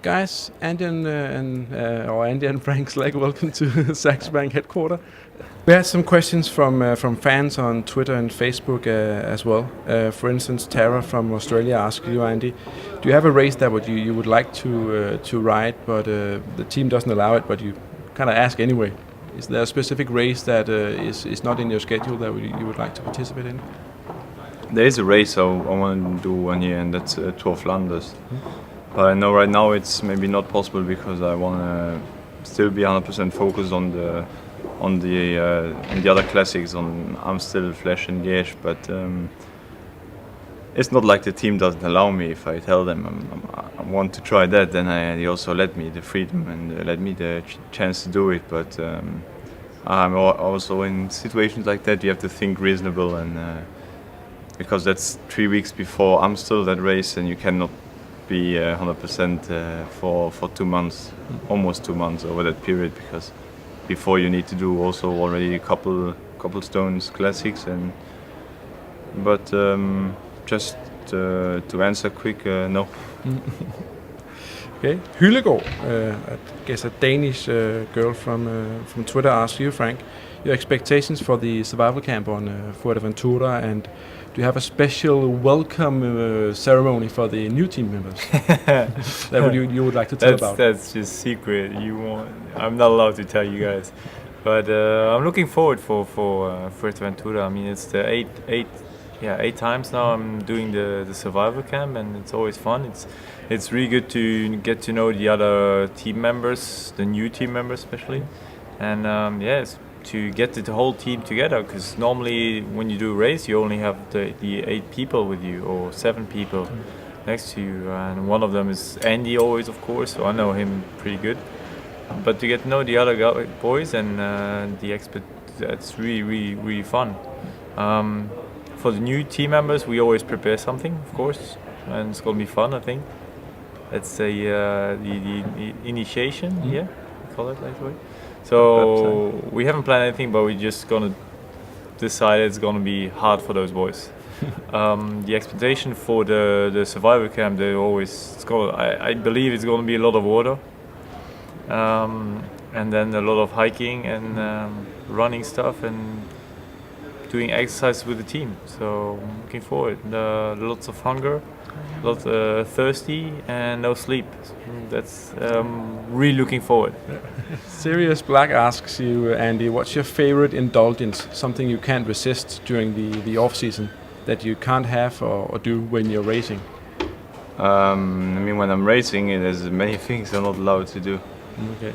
guys, Andy and Fränk Schleck, welcome to Saxo Bank headquarters. We had some questions from fans on Twitter and Facebook as well. For instance, Tara from Australia asked you, Andy, do you have a race that you would like to ride, but the team doesn't allow it, but you kind of ask anyway? Is there a specific race that is not in your schedule that you would like to participate in? There is a race I want to do one year, and that's Tour of Flanders. But I know right now it's maybe not possible because I want to still be 100% focused on the other classics. I'm still Flesh and Liège, but it's not like the team doesn't allow me. If I tell them I want to try that, then they also let me the freedom and let me the chance to do it. But I'm also in situations like that. You have to think reasonable, and because that's 3 weeks before Amstel, that race, and you cannot be 100% for 2 months, almost 2 months over that period, because before you need to do also already a couple stones classics. But just to answer quick, no. Okay, Hyllegaard, I guess a Danish girl from Twitter asked you, Fränk, your expectations for the survival camp on Fuerteventura, and do you have a special welcome ceremony for the new team members that you would like to tell about? That's just secret. I'm not allowed to tell you guys, but I'm looking forward for Fuerteventura. I mean, it's the eight times now I'm doing the survival camp, and it's always fun. It's really good to get to know the other team members, the new team members especially, and it's to get the whole team together, because normally when you do a race you only have the 8 people with you, or 7 people next to you, and one of them is Andy always, of course, so I know him pretty good. But to get to know the other boys and that's really fun. For the new team members, we always prepare something, of course, and it's gonna be fun, I think. That's the initiation, we call it that way. So we haven't planned anything, but we're just gonna decide it's gonna be hard for those boys. The expectation for the survival camp, I believe it's gonna be a lot of water, and then a lot of hiking and running stuff and doing exercise with the team. So I'm looking forward. Lots of hunger, lots thirsty, and no sleep. That's really looking forward. Sirius Black asks you, Andy, what's your favorite indulgence? Something you can't resist during the off season that you can't have or do when you're racing? I mean, when I'm racing, there's many things I'm not allowed to do. Okay.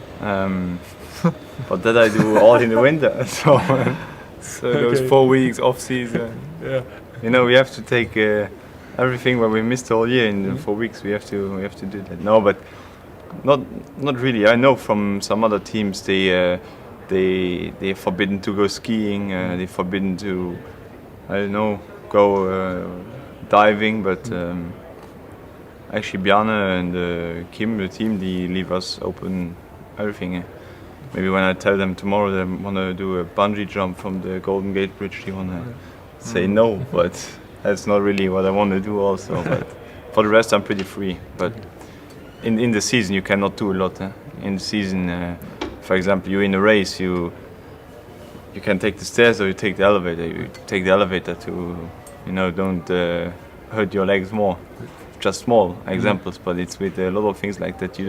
But that I do all in the winter. So those 4 weeks off season. Yeah. You know, we have to take everything what we missed all year in 4 weeks. We have to do that. No, but not really. I know from some other teams they're forbidden to go skiing. They're forbidden to, I don't know, go diving. But actually, Bjarne and Kim, the team, they leave us open everything. Maybe when I tell them tomorrow they want to do a bungee jump from the Golden Gate Bridge, they want to say no, but that's not really what I want to do also. But for the rest, I'm pretty free. But in the season, you cannot do a lot. In the season, for example, you're in a race, you can take the stairs or you take the elevator. You take the elevator to, don't hurt your legs more. Just small examples, but it's with a lot of things like that.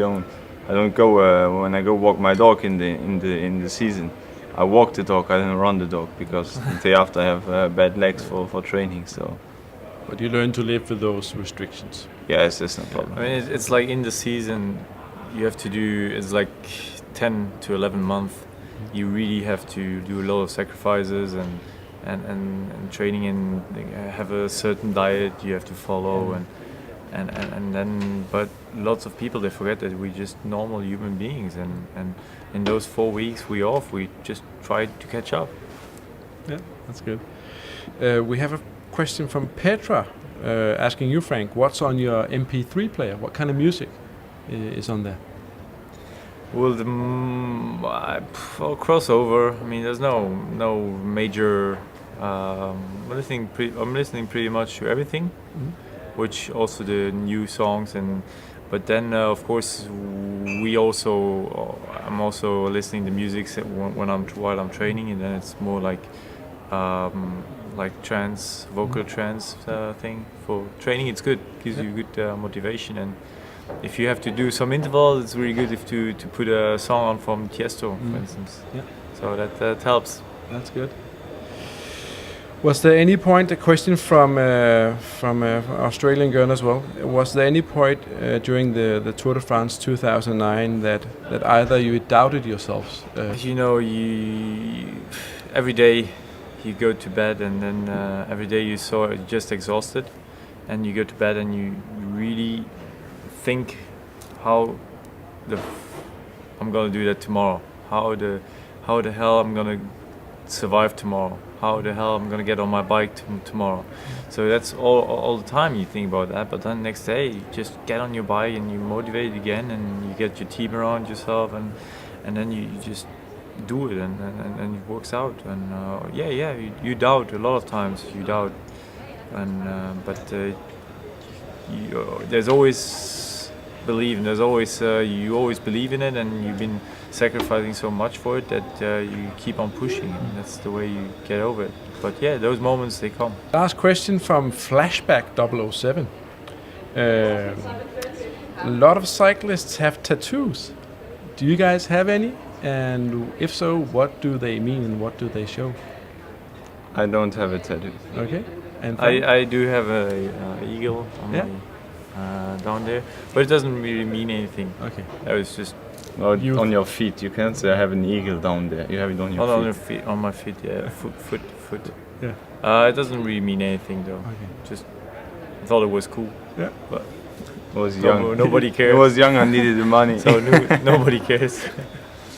I don't go when I go walk my dog in the season. I walk the dog. I don't run the dog, because the day after I have bad legs for training. So, but you learn to live with those restrictions. Yes, that's no problem. I mean, it's like in the season, you have to do. It's like 10 to 11 months. You really have to do a lot of sacrifices and training, and have a certain diet you have to follow and then, but lots of people, they forget that we're just normal human beings, and in those 4 weeks we just try to catch up. Yeah, that's good. We have a question from Petra asking you, Fränk, what's on your MP3 player? What kind of music is on there? Well, crossover. I mean, there's no major. I'm listening pretty much to everything. Which also the new songs, But then, of course, I'm also listening to music while I'm training, and then it's more like trance, vocal trance thing. For training, it's good, gives you good motivation. And if you have to do some intervals, it's really good to put a song on from Tiesto, for instance. Yeah. So that helps. That's good. Was there any point, a question from Australian girl as well, was there any point during the Tour de France 2009 that either you doubted yourselves? Every day you go to bed, and then every day you're just exhausted, and you go to bed and you really think how I'm gonna do that tomorrow, how the hell I'm gonna survive tomorrow, how the hell I'm gonna get on my bike tomorrow. So that's all the time you think about that. But then next day you just get on your bike and you motivate again, and you get your team around yourself, and then you just do it, and it works out. And you doubt a lot of times, you doubt, and there's always believe, and there's always you always believe in it, and you've been sacrificing so much for it that you keep on pushing, and that's the way you get over it. But yeah, those moments, they come. Last question from Flashback 007. A lot of cyclists have tattoos. Do you guys have any? And if so, what do they mean and what do they show? I don't have a tattoo. Okay. And I do have a eagle on my down there, but it doesn't really mean anything. Okay. It was just on your feet. You can't say I have an eagle down there. You have it on your feet. On your feet, on my feet. Yeah, foot. Yeah. It doesn't really mean anything though. Okay. Just thought it was cool. Yeah. But I was young. Nobody cares. I was young and needed the money. So nobody cares.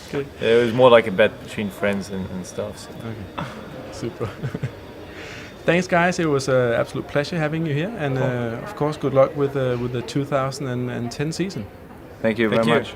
Okay. It was more like a bet between friends and stuff. So. Okay. Super. Thanks, guys. It was an absolute pleasure having you here, and of course, good luck with the 2010 season. Thank you very much.